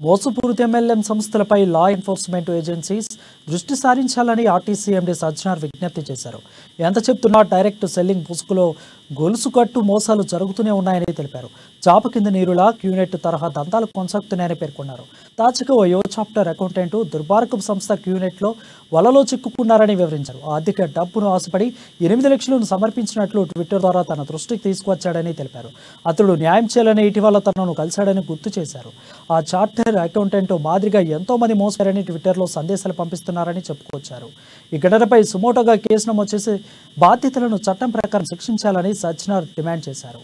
మోసపూరిత ఎంఎల్ఎం సంస్థలపై law enforcement agencies దృష్టి సారించాలని ఆర్టీసీ ఎండీ సజ్జనార్ విజ్ఞప్తి చేశారు. ఎంత చెప్తున్నా డైరెక్ట్ సెల్లింగ్ ముసుగులో గొలుసు కట్టు మోసాలు జరుగుతూనే ఉన్నాయని తెలిపారు. చాప కింద నీరులా క్యూనెట్ తరహా దంతాలు కొనసాగుతున్నాయని పేర్కొన్నారు. తాజాగా ఓ యో చాప్టర్ అకౌంటెంట్ దుర్మార్గం సంస్థ క్యూనెట్లో వలలో చిక్కుకున్నారని వివరించారు. ఆర్థిక డబ్బును ఆశపడి 8 లక్షలను సమర్పించినట్లు ట్విట్టర్ ద్వారా తన దృష్టికి తీసుకువచ్చాడని తెలిపారు. అతడు న్యాయం చేయాలని ఇటీవల తనను కలిశాడని గుర్తు చేశారు. ఆ చార్టర్ అకౌంటెంట్ మాదిరిగా ఎంతో మంది మోసారని ట్విట్టర్లో సందేశాలు పంపిస్తున్నారని చెప్పుకొచ్చారు. ఈ ఘటనపై సుమోటోగా కేసు నమోదు చేసి బాధ్యతలను చట్టం ప్రకారం శిక్షించాలని సజ్జనార్ డిమాండ్ చేశారు.